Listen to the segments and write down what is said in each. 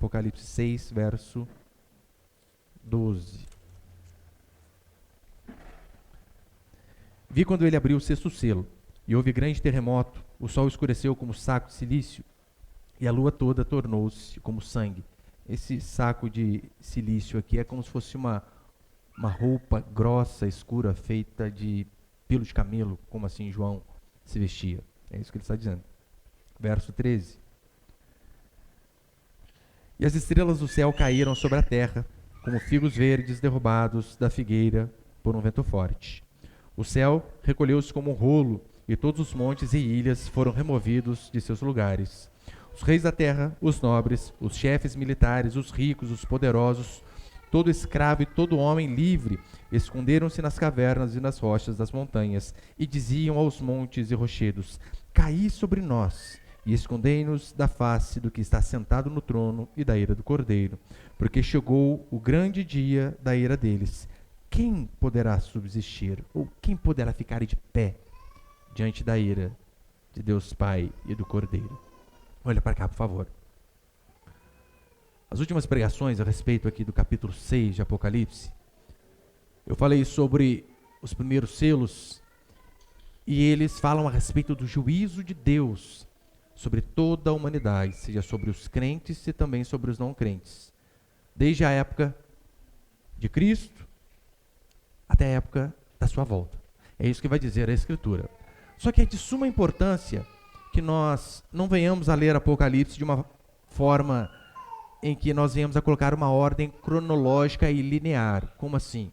Apocalipse 6, verso 12. Vi quando ele abriu o sexto selo, e houve grande terremoto, o sol escureceu como saco de silício, e a lua toda tornou-se como sangue. Esse saco de silício aqui é como se fosse uma roupa grossa, escura, feita de pelo de camelo, como assim João se vestia. É isso que ele está dizendo. Verso 13. E as estrelas do céu caíram sobre a terra, como figos verdes derrubados da figueira por um vento forte. O céu recolheu-se como um rolo, e todos os montes e ilhas foram removidos de seus lugares. Os reis da terra, os nobres, os chefes militares, os ricos, os poderosos, todo escravo e todo homem livre, esconderam-se nas cavernas e nas rochas das montanhas, e diziam aos montes e rochedos: caí sobre nós, e escondei-nos da face do que está sentado no trono e da ira do Cordeiro, porque chegou o grande dia da ira deles. Quem poderá subsistir, ou quem poderá ficar de pé diante da ira de Deus Pai e do Cordeiro? Olha para cá, por favor. As últimas pregações a respeito aqui do capítulo 6 de Apocalipse, eu falei sobre os primeiros selos, e eles falam a respeito do juízo de Deus sobre toda a humanidade, seja sobre os crentes e também sobre os não crentes, desde a época de Cristo até a época da sua volta. É isso que vai dizer a Escritura. Só que é de suma importância que nós não venhamos a ler Apocalipse de uma forma em que nós venhamos a colocar uma ordem cronológica e linear. Como assim?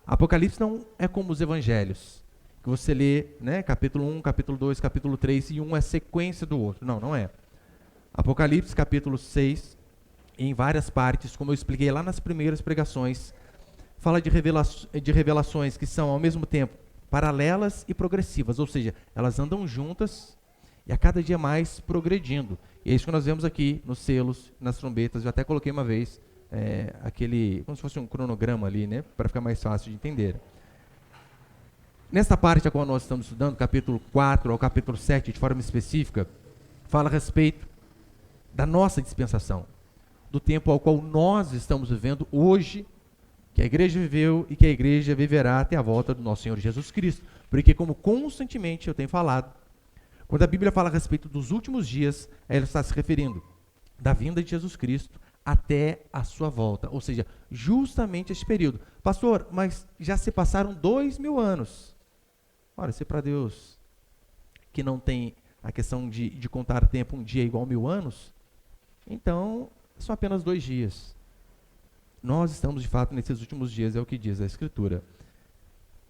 Apocalipse não é como os evangelhos, que você lê, né, capítulo 1, capítulo 2, capítulo 3, e um é sequência do outro. Não, não é. Apocalipse, capítulo 6, em várias partes, como eu expliquei lá nas primeiras pregações, fala de revelações que são, ao mesmo tempo, paralelas e progressivas, ou seja, elas andam juntas e a cada dia mais progredindo. E é isso que nós vemos aqui nos selos, nas trombetas. Eu até coloquei uma vez aquele, como se fosse um cronograma ali, né, para ficar mais fácil de entender. Nesta parte a qual nós estamos estudando, capítulo 4 ao capítulo 7, de forma específica, fala a respeito da nossa dispensação, do tempo ao qual nós estamos vivendo hoje, que a igreja viveu e que a igreja viverá até a volta do nosso Senhor Jesus Cristo. Porque, como constantemente eu tenho falado, quando a Bíblia fala a respeito dos últimos dias, ela está se referindo da vinda de Jesus Cristo até a sua volta. Ou seja, justamente esse período. Pastor, mas já se passaram 2000 anos. Ora, se para Deus, que não tem a questão de contar tempo, um dia igual a 1000 anos, então são apenas 2 dias. Nós estamos, de fato, nesses últimos dias, é o que diz a Escritura.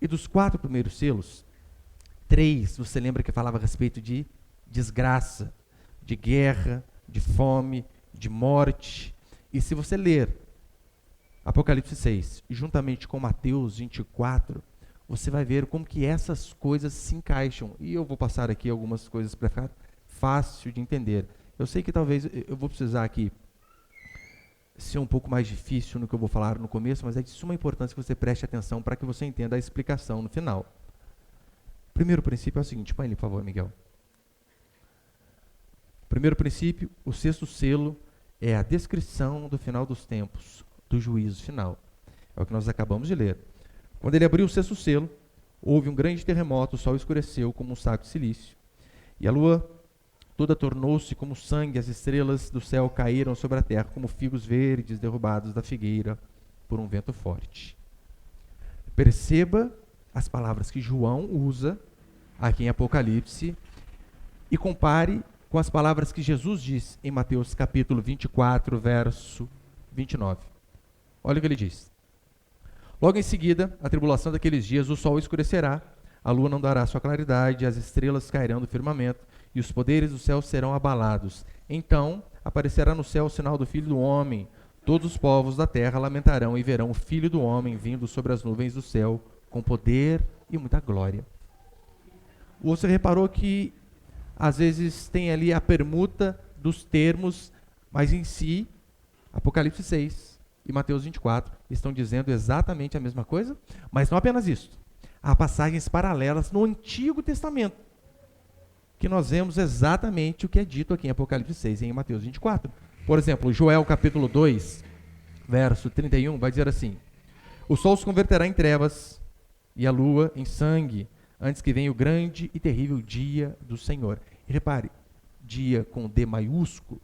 E dos 4 primeiros selos, 3, você lembra que falava a respeito de desgraça, de guerra, de fome, de morte. E se você ler Apocalipse 6, juntamente com Mateus 24, você vai ver como que essas coisas se encaixam. E eu vou passar aqui algumas coisas para ficar fácil de entender. Eu sei que talvez eu vou precisar aqui ser um pouco mais difícil no que eu vou falar no começo, mas é de suma importância que você preste atenção para que você entenda a explicação no final. Primeiro princípio é o seguinte, põe ali, por favor, Miguel. Primeiro princípio, o 6º selo é a descrição do final dos tempos, do juízo final. É o que nós acabamos de ler. Quando ele abriu o 6º selo, houve um grande terremoto, o sol escureceu como um saco de silício, e a lua toda tornou-se como sangue, as estrelas do céu caíram sobre a terra como figos verdes derrubados da figueira por um vento forte. Perceba as palavras que João usa aqui em Apocalipse e compare com as palavras que Jesus diz em Mateus capítulo 24, verso 29. Olha o que ele diz. Logo em seguida, a tribulação daqueles dias, o sol escurecerá, a lua não dará sua claridade, as estrelas cairão do firmamento, e os poderes do céu serão abalados. Então aparecerá no céu o sinal do Filho do Homem. Todos os povos da terra lamentarão e verão o Filho do Homem vindo sobre as nuvens do céu, com poder e muita glória. Você reparou que, às vezes, tem ali a permuta dos termos, mas em si, Apocalipse 6 e Mateus 24 estão dizendo exatamente a mesma coisa, mas não apenas isso. Há passagens paralelas no Antigo Testamento, que nós vemos exatamente o que é dito aqui em Apocalipse 6 e em Mateus 24. Por exemplo, Joel capítulo 2, verso 31, vai dizer assim: o sol se converterá em trevas e a lua em sangue, antes que venha o grande e terrível dia do Senhor. E repare, dia com D maiúsculo,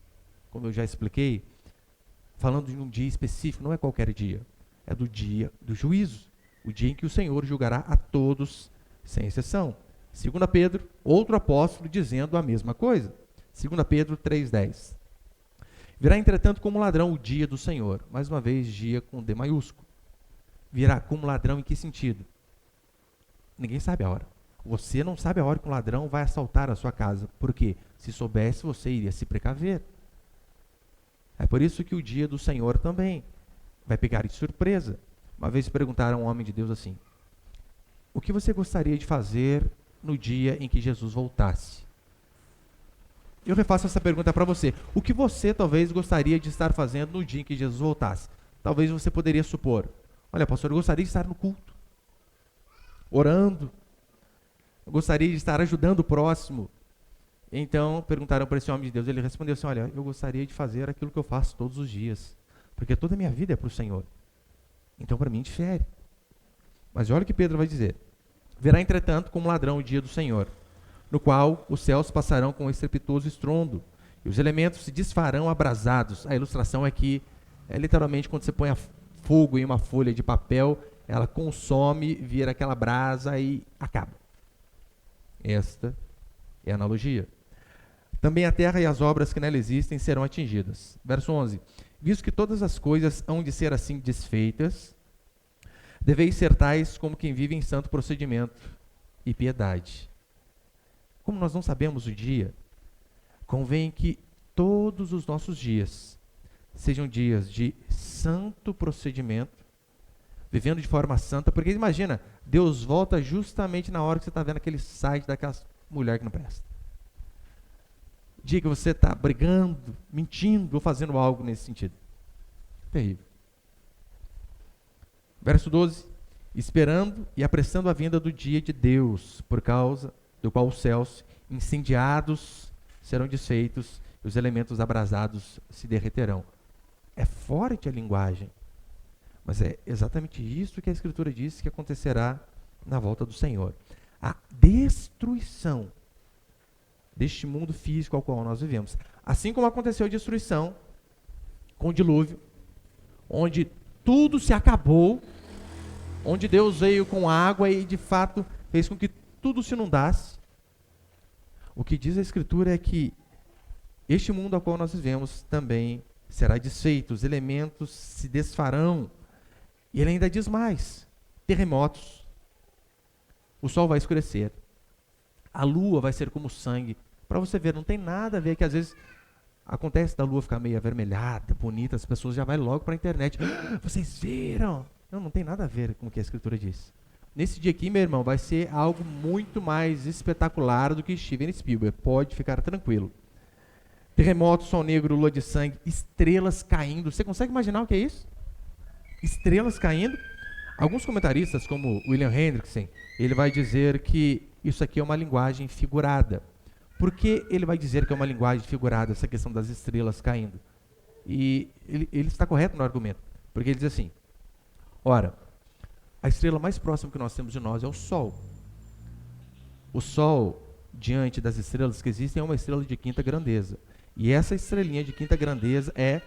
como eu já expliquei, falando de um dia específico, não é qualquer dia, é do dia do juízo, o dia em que o Senhor julgará a todos, sem exceção. 2 Pedro, outro apóstolo, dizendo a mesma coisa. 2 Pedro 3,10. Virá, entretanto, como ladrão o dia do Senhor. Mais uma vez, dia com D maiúsculo. Virá como ladrão em que sentido? Ninguém sabe a hora. Você não sabe a hora que um ladrão vai assaltar a sua casa. Por quê? Se soubesse, você iria se precaver. É por isso que o dia do Senhor também vai pegar de surpresa. Uma vez perguntaram a um homem de Deus assim: o que você gostaria de fazer no dia em que Jesus voltasse? Eu refaço essa pergunta para você. O que você talvez gostaria de estar fazendo no dia em que Jesus voltasse? Talvez você poderia supor: olha, pastor, eu gostaria de estar no culto, orando. Eu gostaria de estar ajudando o próximo. Então, perguntaram para esse homem de Deus. Ele respondeu assim: olha, eu gostaria de fazer aquilo que eu faço todos os dias, porque toda a minha vida é para o Senhor. Então, para mim, difere. Mas olha o que Pedro vai dizer: verá, entretanto, como ladrão o dia do Senhor, no qual os céus passarão com estrepitoso estrondo, e os elementos se desfarão abrasados. A ilustração é que, literalmente, quando você põe fogo em uma folha de papel, ela consome, vira aquela brasa e acaba. Esta é a analogia. Também a terra e as obras que nela existem serão atingidas. Verso 11. Visto que todas as coisas hão de ser assim desfeitas, deveis ser tais como quem vive em santo procedimento e piedade. Como nós não sabemos o dia, convém que todos os nossos dias sejam dias de santo procedimento, vivendo de forma santa, porque imagina, Deus volta justamente na hora que você está vendo aquele site daquela mulher que não presta. Dia que você está brigando, mentindo ou fazendo algo nesse sentido. Terrível. Verso 12. Esperando e apressando a vinda do dia de Deus, por causa do qual os céus incendiados serão desfeitos e os elementos abrasados se derreterão. É forte a linguagem, mas é exatamente isso que a Escritura diz que acontecerá na volta do Senhor. A destruição deste mundo físico ao qual nós vivemos. Assim como aconteceu a destruição com o dilúvio, onde tudo se acabou, onde Deus veio com água e de fato fez com que tudo se inundasse. O que diz a Escritura é que este mundo ao qual nós vivemos também será desfeito, os elementos se desfarão. E ele ainda diz mais: terremotos, o sol vai escurecer, a lua vai ser como sangue. Para você ver, não tem nada a ver que às vezes acontece da lua ficar meio avermelhada, bonita, as pessoas já vão logo para a internet. Vocês viram? Não tem nada a ver com o que a Escritura diz. Nesse dia aqui, meu irmão, vai ser algo muito mais espetacular do que Steven Spielberg. Pode ficar tranquilo. Terremoto, sol negro, lua de sangue, estrelas caindo. Você consegue imaginar o que é isso? Estrelas caindo. Alguns comentaristas, como William Hendrickson, ele vai dizer que isso aqui é uma linguagem figurada. Por que ele vai dizer que é uma linguagem figurada, essa questão das estrelas caindo? E ele está correto no argumento, porque ele diz assim: ora, a estrela mais próxima que nós temos de nós é o Sol. O Sol, diante das estrelas que existem, é uma estrela de quinta grandeza. E essa estrelinha de quinta grandeza é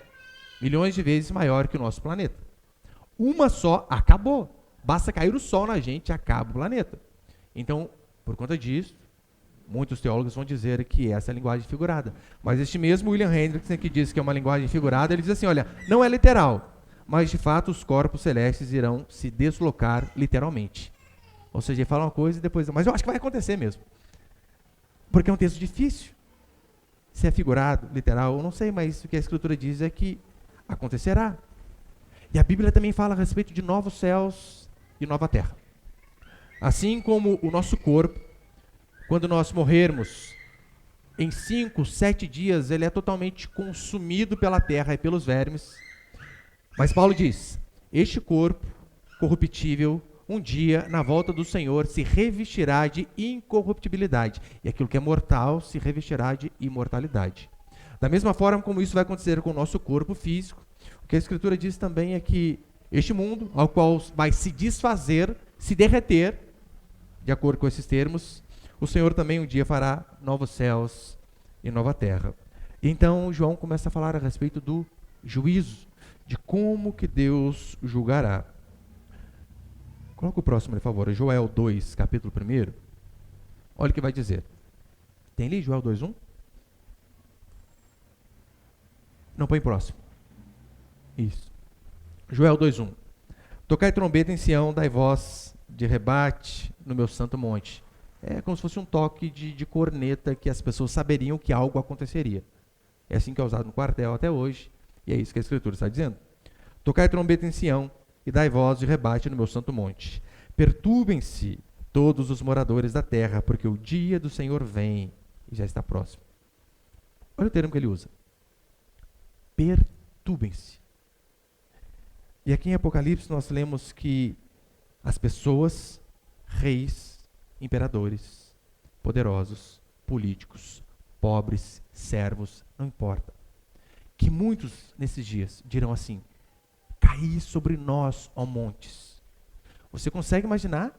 milhões de vezes maior que o nosso planeta. Uma só, acabou. Basta cair o Sol na gente, acaba o planeta. Então, por conta disso, muitos teólogos vão dizer que essa é a linguagem figurada. Mas este mesmo William Hendrickson, que diz que é uma linguagem figurada, ele diz assim: olha, não é literal, mas de fato os corpos celestes irão se deslocar literalmente. Ou seja, ele fala uma coisa e depois... Mas eu acho que vai acontecer mesmo. Porque é um texto difícil. Se é figurado, literal, eu não sei, mas o que a Escritura diz é que acontecerá. E a Bíblia também fala a respeito de novos céus e nova terra. Assim como o nosso corpo, quando nós morrermos, em 5, 7 dias, ele é totalmente consumido pela terra e pelos vermes. Mas Paulo diz: este corpo corruptível, um dia, na volta do Senhor, se revestirá de incorruptibilidade. E aquilo que é mortal se revestirá de imortalidade. Da mesma forma como isso vai acontecer com o nosso corpo físico, o que a Escritura diz também é que este mundo, ao qual vai se desfazer, se derreter, de acordo com esses termos, o Senhor também um dia fará novos céus e nova terra. Então, João começa a falar a respeito do juízo, de como que Deus julgará. Coloca o próximo, por favor, Joel 2, capítulo 1. Olha o que vai dizer. Tem ali Joel 2:1? Não, põe próximo. Isso. Joel 2:1. Tocai trombeta em Sião, dai voz de rebate no meu santo monte. É como se fosse um toque de corneta que as pessoas saberiam que algo aconteceria. É assim que é usado no quartel até hoje, e é isso que a Escritura está dizendo. Tocai trombeta em Sião e dai voz de rebate no meu santo monte. Perturbem-se todos os moradores da terra, porque o dia do Senhor vem e já está próximo. Olha o termo que ele usa. Perturbem-se. E aqui em Apocalipse nós lemos que as pessoas, reis, imperadores, poderosos, políticos, pobres, servos, não importa, que muitos nesses dias dirão assim: caí sobre nós, ó montes. Você consegue imaginar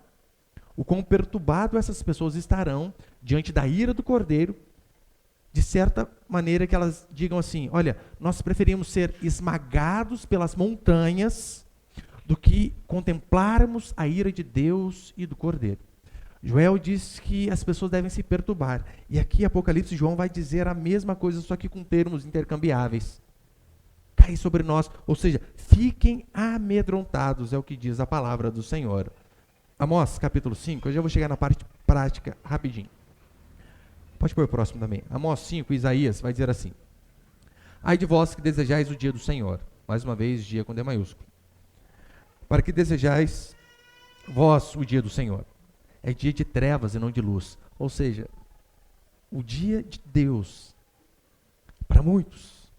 o quão perturbado essas pessoas estarão diante da ira do Cordeiro, de certa maneira que elas digam assim: olha, nós preferimos ser esmagados pelas montanhas do que contemplarmos a ira de Deus e do Cordeiro. Joel diz que as pessoas devem se perturbar. E aqui Apocalipse, João vai dizer a mesma coisa, só que com termos intercambiáveis. Cair sobre nós, ou seja, fiquem amedrontados, é o que diz a palavra do Senhor. Amós, capítulo 5, eu já vou chegar na parte prática rapidinho. Pode pôr o próximo também. Amós 5, Isaías vai dizer assim: ai de vós que desejais o dia do Senhor. Mais uma vez, dia com D maiúsculo. Para que desejais vós o dia do Senhor? É dia de trevas e não de luz. Ou seja, o dia de Deus, para muitos,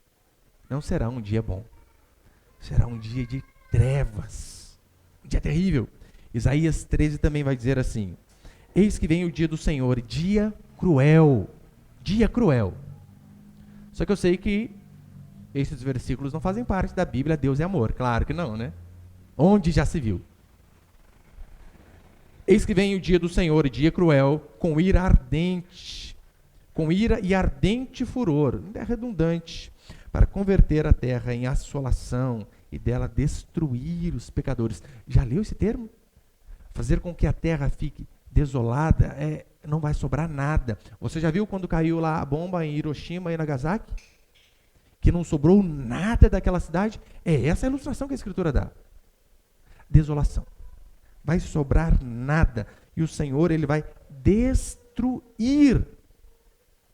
não será um dia bom. Será um dia de trevas. Um dia terrível. Isaías 13 também vai dizer assim: eis que vem o dia do Senhor, dia cruel. Dia cruel. Só que eu sei que esses versículos não fazem parte da Bíblia, Deus é amor. Claro que não, né? Onde já se viu? Eis que vem o dia do Senhor, dia cruel, com ira ardente, com ira e ardente furor, ainda é redundante, para converter a terra em assolação e dela destruir os pecadores. Já leu esse termo? Fazer com que a terra fique desolada, não vai sobrar nada. Você já viu quando caiu lá a bomba em Hiroshima e Nagasaki? Que não sobrou nada daquela cidade? É essa a ilustração que a Escritura dá. Desolação. Vai sobrar nada. E o Senhor, ele vai destruir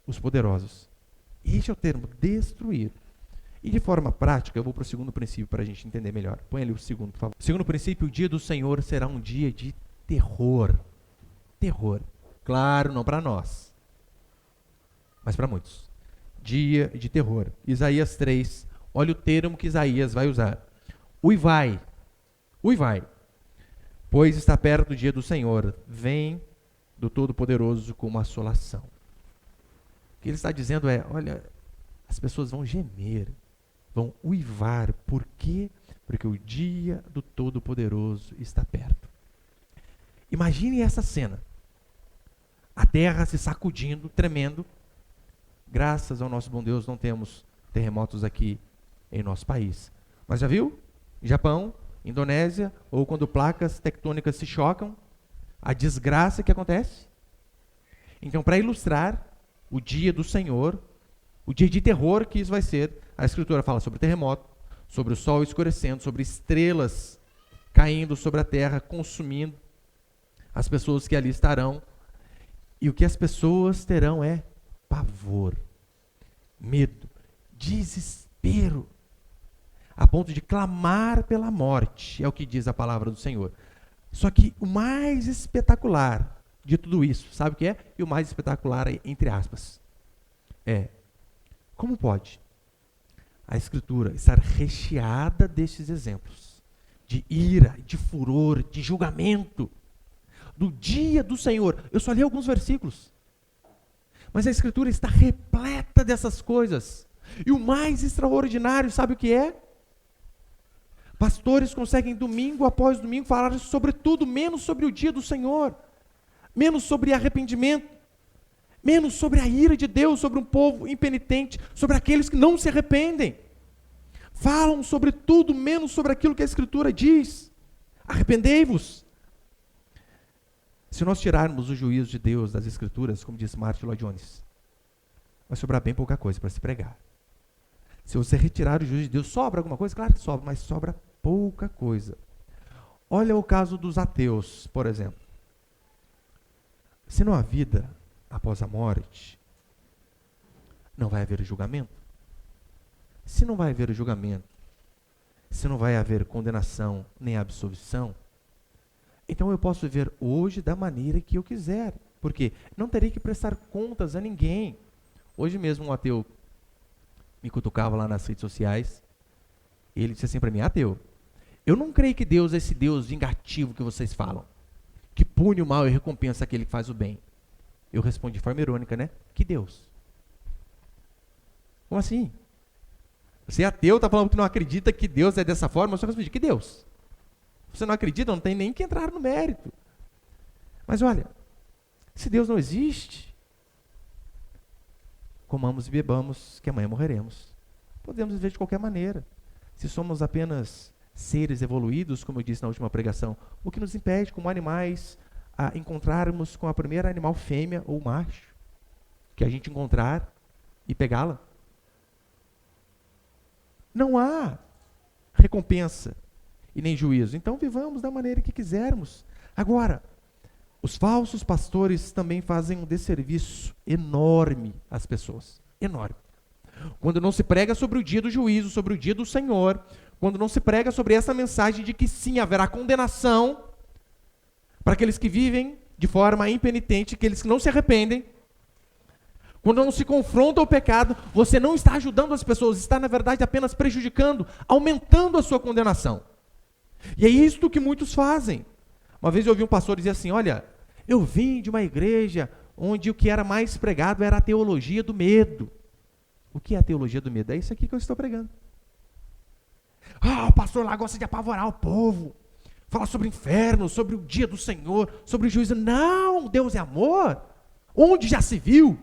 os poderosos. Este é o termo, destruir. E de forma prática, eu vou para o segundo princípio para a gente entender melhor. Põe ali o segundo, por favor. Segundo princípio, o dia do Senhor será um dia de terror. Terror. Claro, não para nós, mas para muitos. Dia de terror. Isaías 3, olha o termo que Isaías vai usar. Uivai, uivai, pois está perto o dia do Senhor, vem do Todo-Poderoso com uma assolação. O que ele está dizendo é, olha, as pessoas vão gemer, vão uivar. Por quê? Porque o dia do Todo-Poderoso está perto. Imagine essa cena. A terra se sacudindo, tremendo. Graças ao nosso bom Deus, não temos terremotos aqui em nosso país. Mas já viu? Japão, Indonésia, ou quando placas tectônicas se chocam, a desgraça que acontece. Então, para ilustrar o dia do Senhor, o dia de terror que isso vai ser, a Escritura fala sobre terremoto, sobre o sol escurecendo, sobre estrelas caindo sobre a terra, consumindo as pessoas que ali estarão. E o que as pessoas terão é pavor, medo, desespero, a ponto de clamar pela morte, é o que diz a palavra do Senhor. Só que o mais espetacular de tudo isso, sabe o que é? E o mais espetacular, entre aspas, como pode a Escritura estar recheada destes exemplos de ira, de furor, de julgamento, do dia do Senhor? Eu só li alguns versículos, mas a Escritura está repleta dessas coisas. E o mais extraordinário, sabe o que é? Pastores conseguem domingo após domingo falar sobre tudo, menos sobre o dia do Senhor, menos sobre arrependimento, menos sobre a ira de Deus, sobre um povo impenitente, sobre aqueles que não se arrependem. Falam sobre tudo, menos sobre aquilo que a Escritura diz. Arrependei-vos. Se nós tirarmos o juízo de Deus das Escrituras, como disse Martin Lloyd Jones, vai sobrar bem pouca coisa para se pregar. Se você retirar o juízo de Deus, sobra alguma coisa? Claro que sobra, mas sobra pouca coisa. Olha o caso dos ateus, por exemplo. Se não há vida após a morte, não vai haver julgamento. Se não vai haver julgamento, se não vai haver condenação nem absolvição, então eu posso viver hoje da maneira que eu quiser, porque não terei que prestar contas a ninguém. Hoje mesmo um ateu me cutucava lá nas redes sociais, e ele disse assim para mim: ateu, eu não creio que Deus é esse Deus vingativo que vocês falam, que pune o mal e recompensa aquele que faz o bem. Eu respondi de forma irônica, né? Que Deus? Como assim? Você é ateu, está falando que não acredita que Deus é dessa forma, eu só respondi: que Deus? Você não acredita, não tem nem que entrar no mérito. Mas olha, se Deus não existe, comamos e bebamos, que amanhã morreremos. Podemos viver de qualquer maneira. Se somos apenas seres evoluídos, como eu disse na última pregação, o que nos impede, como animais, a encontrarmos com a primeira animal fêmea ou macho, que a gente encontrar e pegá-la? Não há recompensa e nem juízo. Então vivamos da maneira que quisermos. Agora, os falsos pastores também fazem um desserviço enorme às pessoas. Enorme. Quando não se prega sobre o dia do juízo, sobre o dia do Senhor, quando não se prega sobre essa mensagem de que sim, haverá condenação para aqueles que vivem de forma impenitente, aqueles que não se arrependem, quando não se confronta o pecado, você não está ajudando as pessoas, está na verdade apenas prejudicando, aumentando a sua condenação. E é isto que muitos fazem. Uma vez eu ouvi um pastor dizer assim: olha, eu vim de uma igreja onde o que era mais pregado era a teologia do medo. O que é a teologia do medo? É isso aqui que eu estou pregando. O pastor lá gosta de apavorar o povo, falar sobre o inferno, sobre o dia do Senhor, sobre o juízo. Não, Deus é amor. Onde já se viu?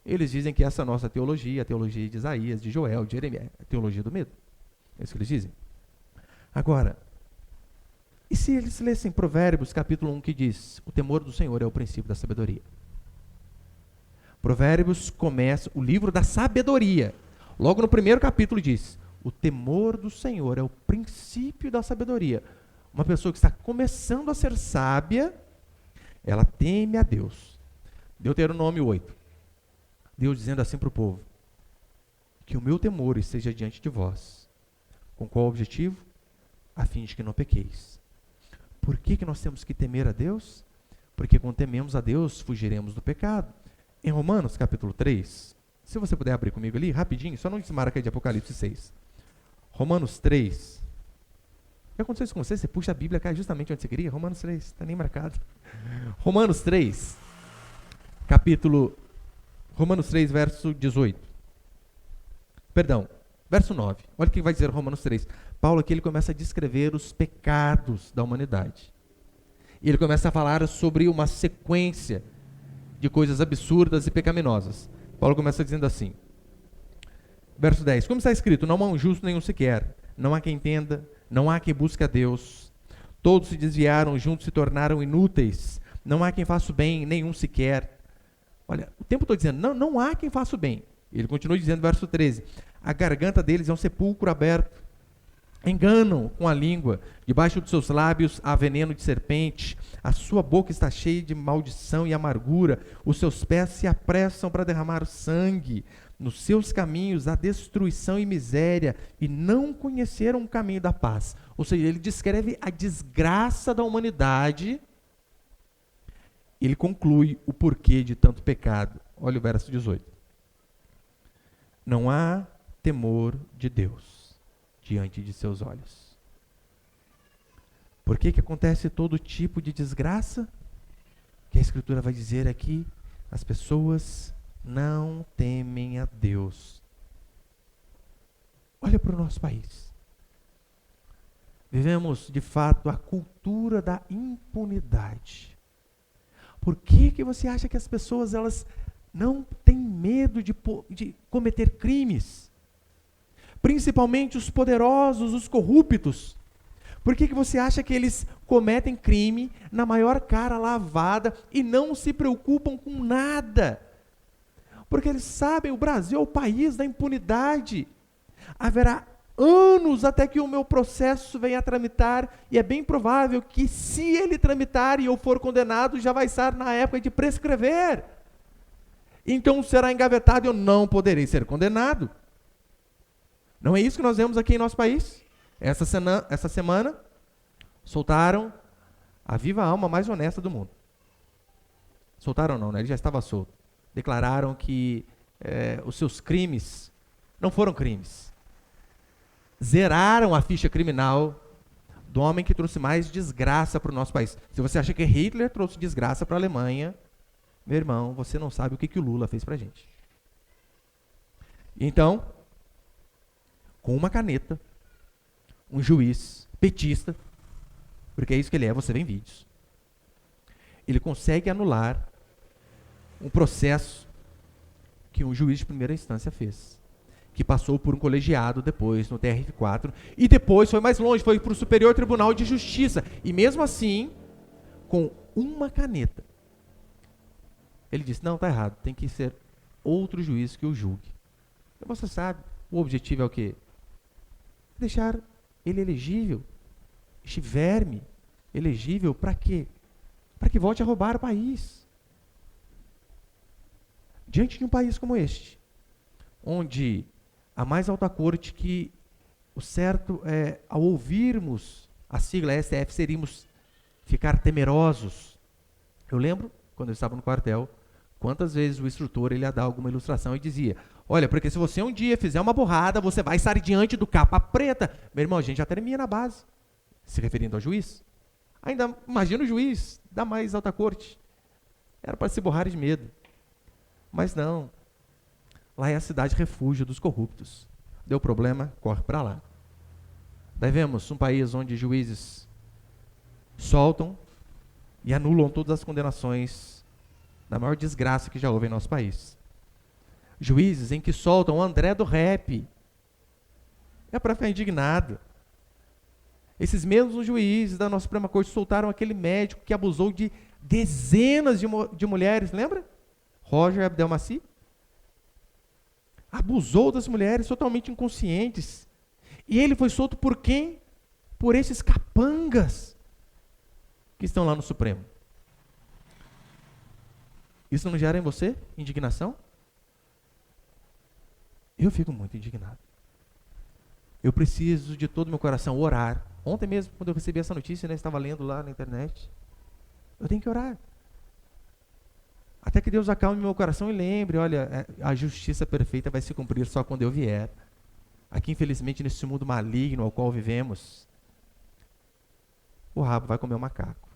Eles dizem que essa é a nossa teologia, a teologia de Isaías, de Joel, de Jeremias, a teologia do medo. É isso que eles dizem. Agora, e se eles lessem Provérbios capítulo 1, que diz: o temor do Senhor é o princípio da sabedoria. Provérbios começa o livro da sabedoria. Logo no primeiro capítulo diz: o temor do Senhor é o princípio da sabedoria. Uma pessoa que está começando a ser sábia, ela teme a Deus. Deuteronômio 8. Deus dizendo assim para o povo: que o meu temor esteja diante de vós. Com qual objetivo? A fim de que não pequeis. Por que nós temos que temer a Deus? Porque quando tememos a Deus, fugiremos do pecado. Em Romanos capítulo 3, se você puder abrir comigo ali, rapidinho, só não desmarca aí de Apocalipse 6. Romanos 3. O que aconteceu isso com você? Você puxa a Bíblia, cai justamente onde você queria? Romanos 3, está nem marcado. Romanos 3, Romanos 3, verso 18. Perdão, verso 9. Olha o que vai dizer Romanos 3. Paulo aqui ele começa a descrever os pecados da humanidade. E ele começa a falar sobre uma sequência de coisas absurdas e pecaminosas. Paulo começa dizendo assim, verso 10. Como está escrito: não há um justo nenhum sequer, não há quem entenda, não há quem busque a Deus. Todos se desviaram, juntos se tornaram inúteis. Não há quem faça o bem, nenhum sequer. Olha, o tempo todo dizendo, não há quem faça o bem. Ele continua dizendo, verso 13, a garganta deles é um sepulcro aberto. Enganam com a língua, debaixo dos seus lábios há veneno de serpente, a sua boca está cheia de maldição e amargura, os seus pés se apressam para derramar sangue, nos seus caminhos há destruição e miséria, e não conheceram o caminho da paz. Ou seja, ele descreve a desgraça da humanidade, ele conclui o porquê de tanto pecado. Olha o verso 18. Não há temor de Deus diante de seus olhos. Por que acontece todo tipo de desgraça? Que a Escritura vai dizer aqui, as pessoas não temem a Deus. Olha para o nosso país. Vivemos, de fato, a cultura da impunidade. Por que você acha que as pessoas elas não têm medo de cometer crimes? Principalmente os poderosos, os corruptos. Por que você acha que eles cometem crime na maior cara lavada e não se preocupam com nada? Porque eles sabem, o Brasil é o país da impunidade. Haverá anos até que o meu processo venha a tramitar, e é bem provável que, se ele tramitar e eu for condenado, já vai estar na época de prescrever. Então será engavetado e eu não poderei ser condenado. Não é isso que nós vemos aqui em nosso país? Essa semana, soltaram a viva alma mais honesta do mundo. Soltaram não, né? Ele já estava solto. Declararam que os seus crimes não foram crimes. Zeraram a ficha criminal do homem que trouxe mais desgraça para o nosso país. Se você acha que Hitler trouxe desgraça para a Alemanha, meu irmão, você não sabe o que o Lula fez para a gente. Então, com uma caneta, um juiz petista, porque é isso que ele é, você vê em vídeos, ele consegue anular um processo que um juiz de primeira instância fez, que passou por um colegiado depois, no TRF4, e depois foi mais longe, foi para o Superior Tribunal de Justiça, e mesmo assim, com uma caneta, ele disse, não, está errado, tem que ser outro juiz que o julgue. E você sabe, o objetivo é o quê? Deixar ele elegível, este verme elegível, para quê? Para que volte a roubar o país. Diante de um país como este, onde a mais alta corte, que o certo é, ao ouvirmos a sigla STF, seríamos ficar temerosos. Eu lembro, quando eu estava no quartel, quantas vezes o instrutor ele ia dar alguma ilustração e dizia, olha, porque se você um dia fizer uma burrada, você vai estar diante do capa preta. Meu irmão, a gente já termina na base, se referindo ao juiz. Ainda imagina o juiz da mais alta corte. Era para se borrar de medo. Mas não. Lá é a cidade refúgio dos corruptos. Deu problema, corre para lá. Daí vemos um país onde juízes soltam e anulam todas as condenações da maior desgraça que já houve em nosso país. Juízes em que soltam o André do Rap. É para ficar indignado. Esses mesmos juízes da nossa Suprema Corte soltaram aquele médico que abusou de dezenas de mulheres, lembra? Roger Abdelmaci. Abusou das mulheres totalmente inconscientes. E ele foi solto por quem? Por esses capangas que estão lá no Supremo. Isso não gera em você indignação? Eu fico muito indignado. Eu preciso de todo o meu coração orar. Ontem mesmo, quando eu recebi essa notícia, estava lendo lá na internet. Eu tenho que orar. Até que Deus acalme meu coração e lembre, olha, a justiça perfeita vai se cumprir só quando eu vier. Aqui, infelizmente, nesse mundo maligno ao qual vivemos, o rabo vai comer o macaco.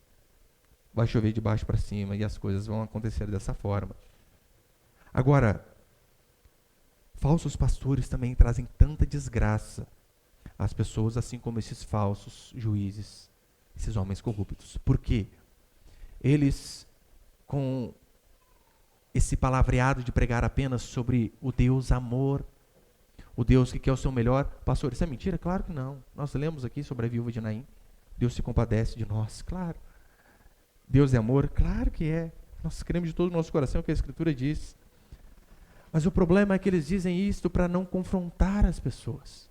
Vai chover de baixo para cima e as coisas vão acontecer dessa forma. Agora, falsos pastores também trazem tanta desgraça às pessoas, assim como esses falsos juízes, esses homens corruptos. Por quê? Eles, com esse palavreado de pregar apenas sobre o Deus amor, o Deus que quer o seu melhor. Pastor, isso é mentira? Claro que não. Nós lemos aqui sobre a viúva de Naim. Deus se compadece de nós, claro. Deus é amor? Claro que é. Nós queremos de todo o nosso coração o que a Escritura diz. Mas o problema é que eles dizem isto para não confrontar as pessoas.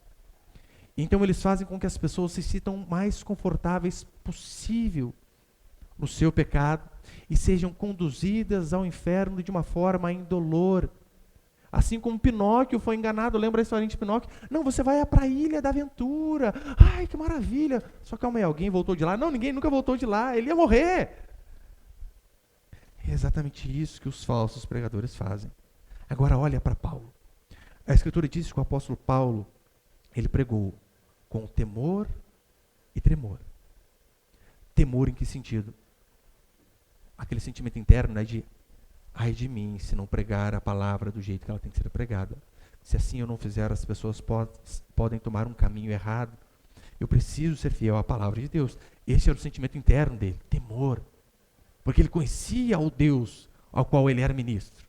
Então eles fazem com que as pessoas se sintam mais confortáveis possível no seu pecado e sejam conduzidas ao inferno de uma forma indolor. Assim como Pinóquio foi enganado, lembra a história de Pinóquio? Não, você vai para a Ilha da Aventura. Ai, que maravilha. Só que calma aí, alguém voltou de lá? Não, ninguém nunca voltou de lá, ele ia morrer. É exatamente isso que os falsos pregadores fazem. Agora olha para Paulo. A Escritura diz que o apóstolo Paulo, ele pregou com temor e tremor. Temor em que sentido? Aquele sentimento interno, né, de ai de mim se não pregar a palavra do jeito que ela tem que ser pregada. Se assim eu não fizer, as pessoas podem tomar um caminho errado. Eu preciso ser fiel à palavra de Deus. Esse era o sentimento interno dele, temor. Porque ele conhecia o Deus ao qual ele era ministro,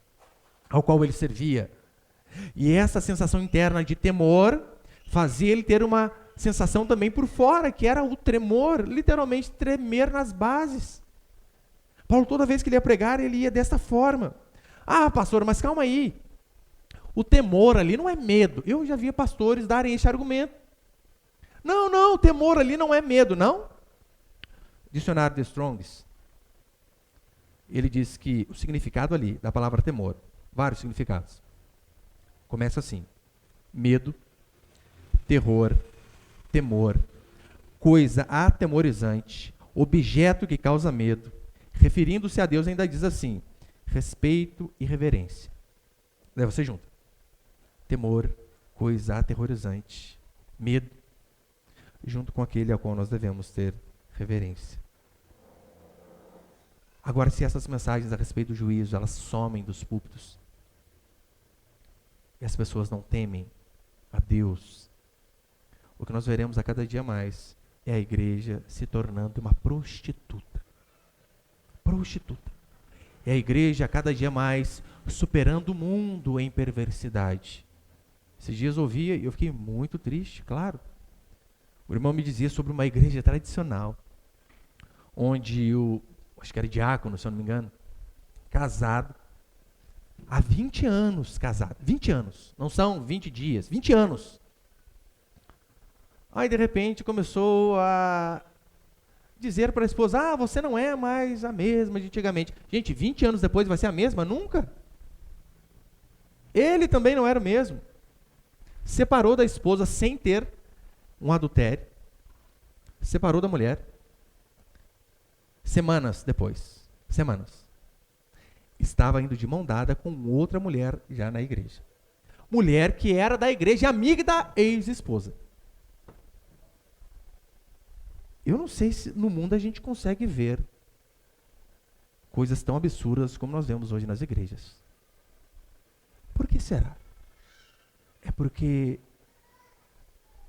ao qual ele servia. E essa sensação interna de temor fazia ele ter uma sensação também por fora, que era o tremor, literalmente tremer nas bases. Paulo, toda vez que ele ia pregar, ele ia dessa forma. Ah, pastor, mas calma aí. O temor ali não é medo. Eu já via pastores darem esse argumento. Não, o temor ali não é medo, não. Dicionário de Strongs, ele diz que o significado ali da palavra temor, vários significados. Começa assim: medo, terror, temor, coisa atemorizante, objeto que causa medo. Referindo-se a Deus, ainda diz assim: respeito e reverência. Daí você junta: temor, coisa aterrorizante, medo, junto com aquele ao qual nós devemos ter reverência. Agora, se essas mensagens a respeito do juízo, elas somem dos púlpitos, e as pessoas não temem a Deus, o que nós veremos a cada dia mais é a igreja se tornando uma prostituta. Prostituta. É a igreja a cada dia mais superando o mundo em perversidade. Esses dias eu ouvia e eu fiquei muito triste, claro. O irmão me dizia sobre uma igreja tradicional, onde acho que era diácono, se eu não me engano, casado, há 20 anos casado, 20 anos, não são 20 dias, 20 anos. Aí de repente começou a dizer para a esposa: você não é mais a mesma de antigamente. Gente, 20 anos depois vai ser a mesma? Nunca. Ele também não era o mesmo. Separou da esposa sem ter um adultério, separou da mulher. Semanas depois, estava indo de mão dada com outra mulher já na igreja. Mulher que era da igreja, amiga da ex-esposa. Eu não sei se no mundo a gente consegue ver coisas tão absurdas como nós vemos hoje nas igrejas. Por que será? É porque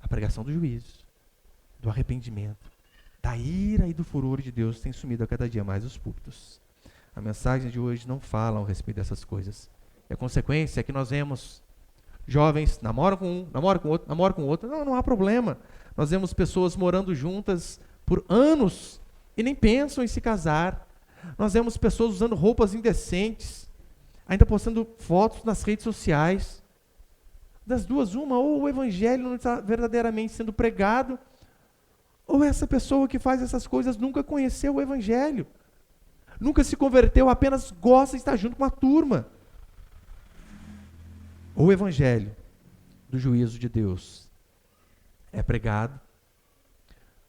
a pregação do juízo, do arrependimento, da ira e do furor de Deus tem sumido a cada dia mais os púlpitos. A mensagem de hoje não fala a respeito dessas coisas. E a consequência é que nós vemos jovens namoram com um, namoram com outro. Não há problema. Nós vemos pessoas morando juntas por anos e nem pensam em se casar. Nós vemos pessoas usando roupas indecentes, ainda postando fotos nas redes sociais. Das duas, uma, ou o evangelho não está verdadeiramente sendo pregado, ou essa pessoa que faz essas coisas nunca conheceu o evangelho, nunca se converteu, apenas gosta de estar junto com a turma. Ou o evangelho do juízo de Deus é pregado,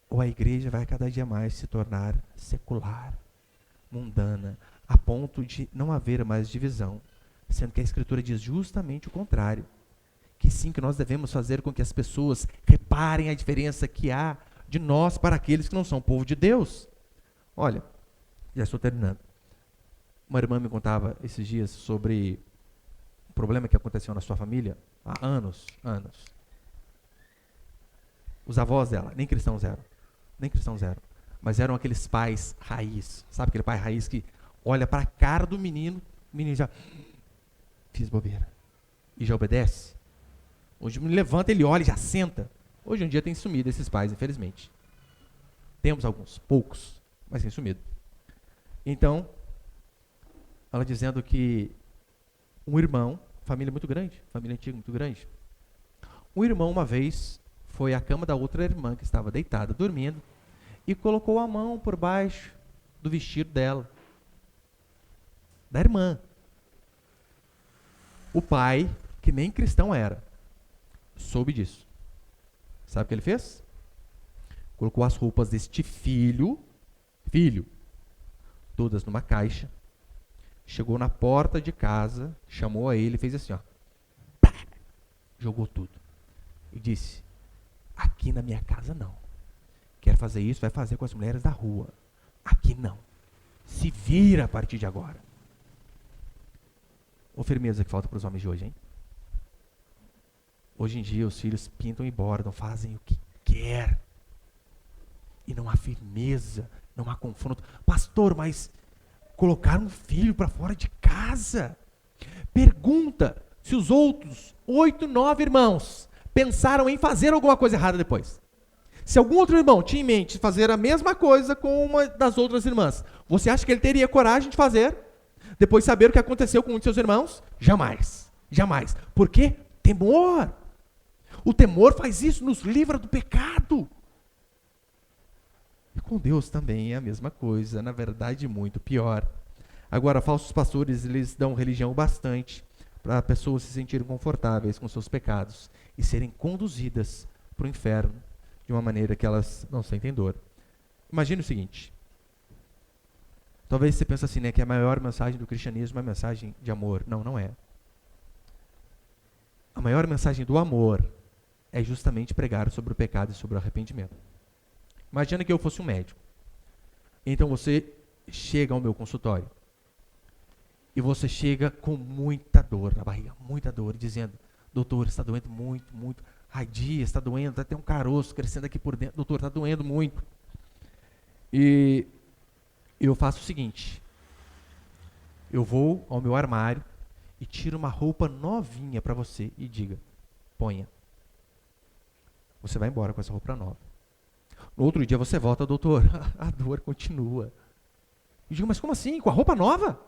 ou a igreja vai cada dia mais se tornar secular, mundana, a ponto de não haver mais divisão, sendo que a Escritura diz justamente o contrário, que sim, que nós devemos fazer com que as pessoas reparem a diferença que há de nós para aqueles que não são povo de Deus. Olha, já estou terminando. Uma irmã me contava esses dias sobre um problema que aconteceu na sua família há anos. Os avós dela, nem cristãos eram, mas eram aqueles pais raiz, sabe aquele pai raiz que olha para a cara do menino, o menino já, fiz bobeira, e já obedece. Hoje o menino levanta, ele olha e já senta. Hoje em dia tem sumido esses pais, infelizmente. Temos alguns, poucos, mas tem sumido. Então, ela dizendo que um irmão, família muito grande, família antiga muito grande, um irmão uma vez foi à cama da outra irmã que estava deitada, dormindo, e colocou a mão por baixo do vestido dela, da irmã. O pai, que nem cristão era, soube disso. Sabe o que ele fez? Colocou as roupas deste filho, todas numa caixa, chegou na porta de casa, chamou a ele e fez assim, ó, jogou tudo. E disse: aqui na minha casa não. Quer fazer isso, vai fazer com as mulheres da rua. Aqui não. Se vira a partir de agora. Ô firmeza que falta para os homens de hoje, hein? Hoje em dia os filhos pintam e bordam, fazem o que quer. E não há firmeza, não há confronto. Pastor, mas colocar um filho para fora de casa? Pergunta se os outros 8, 9 irmãos pensaram em fazer alguma coisa errada depois. Se algum outro irmão tinha em mente fazer a mesma coisa com uma das outras irmãs, você acha que ele teria coragem de fazer? Depois de saber o que aconteceu com um de seus irmãos? Jamais. Jamais. Por quê? Temor. O temor faz isso, nos livra do pecado. E com Deus também é a mesma coisa, na verdade muito pior. Agora, falsos pastores, eles dão religião bastante para pessoas se sentirem confortáveis com seus pecados e serem conduzidas para o inferno de uma maneira que elas não sentem dor. Imagine o seguinte. Talvez você pense assim, né, que a maior mensagem do cristianismo é a mensagem de amor. Não, não é. A maior mensagem do amor é justamente pregar sobre o pecado e sobre o arrependimento. Imagina que eu fosse um médico. Então você chega ao meu consultório. E você chega com muita dor na barriga, muita dor, dizendo: doutor, está doendo muito, muito. Ai, dia, está doendo, até um caroço crescendo aqui por dentro. Doutor, está doendo muito. E eu faço o seguinte: eu vou ao meu armário e tiro uma roupa novinha para você e diga: ponha. Você vai embora com essa roupa nova. No outro dia você volta: doutor, a dor continua. Eu digo: mas como assim? Com a roupa nova?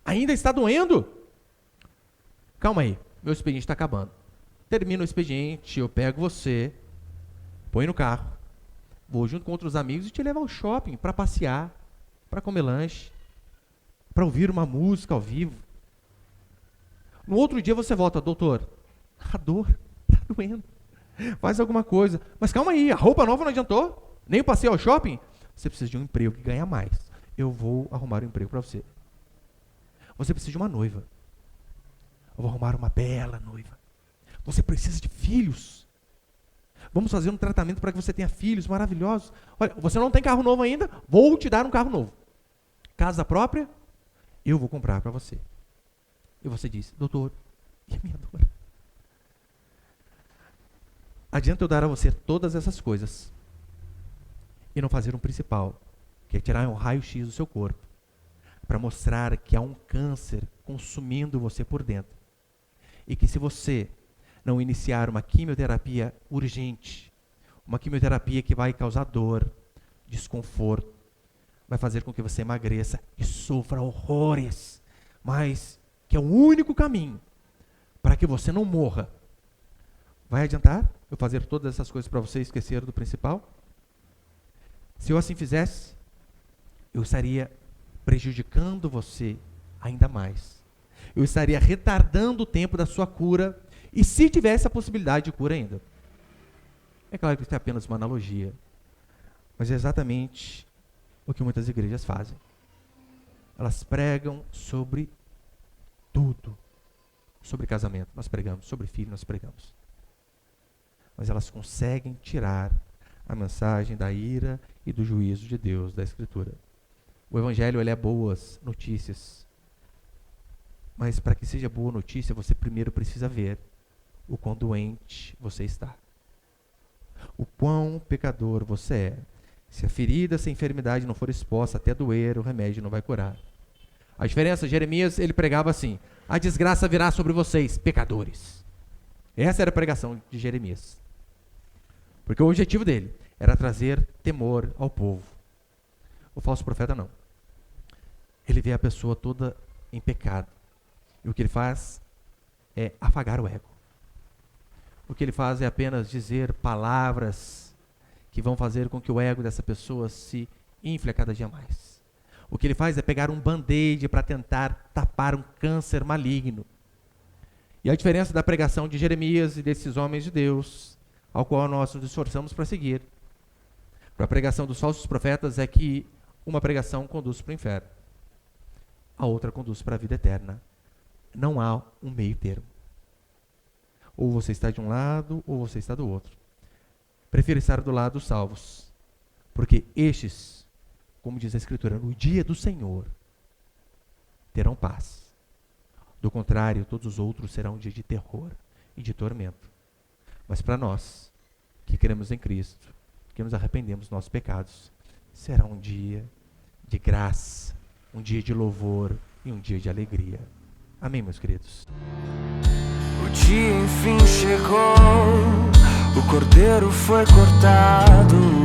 Ainda está doendo? Calma aí, meu expediente está acabando. Termina o expediente, eu pego você, põe no carro, vou junto com outros amigos e te levo ao shopping para passear, para comer lanche, para ouvir uma música ao vivo. No outro dia você volta: doutor, a dor está doendo. Faz alguma coisa. Mas calma aí, a roupa nova não adiantou? Nem o passeio ao shopping? Você precisa de um emprego que ganha mais. Eu vou arrumar um emprego para você. Você precisa de uma noiva. Eu vou arrumar uma bela noiva. Você precisa de filhos. Vamos fazer um tratamento para que você tenha filhos maravilhosos. Olha, você não tem carro novo ainda? Vou te dar um carro novo. Casa própria? Eu vou comprar para você. E você diz: doutor, e a minha dor? Adianta eu dar a você todas essas coisas e não fazer um principal, que é tirar um raio-x do seu corpo, para mostrar que há um câncer consumindo você por dentro. E que se você não iniciar uma quimioterapia urgente, uma quimioterapia que vai causar dor, desconforto, vai fazer com que você emagreça e sofra horrores, mas que é o único caminho para que você não morra. Vai adiantar eu fazer todas essas coisas para você esquecer do principal? Se eu assim fizesse, eu estaria prejudicando você ainda mais. Eu estaria retardando o tempo da sua cura, e se tivesse a possibilidade de cura ainda. É claro que isso é apenas uma analogia, mas é exatamente o que muitas igrejas fazem. Elas pregam sobre tudo. Sobre casamento nós pregamos, sobre filho nós pregamos. Mas elas conseguem tirar a mensagem da ira e do juízo de Deus da Escritura. O Evangelho, ele é boas notícias. Mas para que seja boa notícia, você primeiro precisa ver o quão doente você está. O quão pecador você é. Se a ferida, se a enfermidade não for exposta até doer, o remédio não vai curar. A diferença, Jeremias, ele pregava assim: a desgraça virá sobre vocês, pecadores. Essa era a pregação de Jeremias. Porque o objetivo dele era trazer temor ao povo. O falso profeta não. Ele vê a pessoa toda em pecado. E o que ele faz é afagar o ego. O que ele faz é apenas dizer palavras que vão fazer com que o ego dessa pessoa se infle a cada dia mais. O que ele faz é pegar um band-aid para tentar tapar um câncer maligno. E a diferença da pregação de Jeremias e desses homens de Deus, ao qual nós nos esforçamos para seguir, para a pregação dos falsos profetas, é que uma pregação conduz para o inferno, a outra conduz para a vida eterna. Não há um meio termo. Ou você está de um lado, ou você está do outro. Prefiro estar do lado dos salvos, porque estes, como diz a Escritura, no dia do Senhor, terão paz. Do contrário, todos os outros serão um dia de terror e de tormento. Mas para nós, que cremos em Cristo, que nos arrependemos dos nossos pecados, será um dia de graça, um dia de louvor e um dia de alegria. Amém, meus queridos? O dia enfim chegou, o cordeiro foi cortado.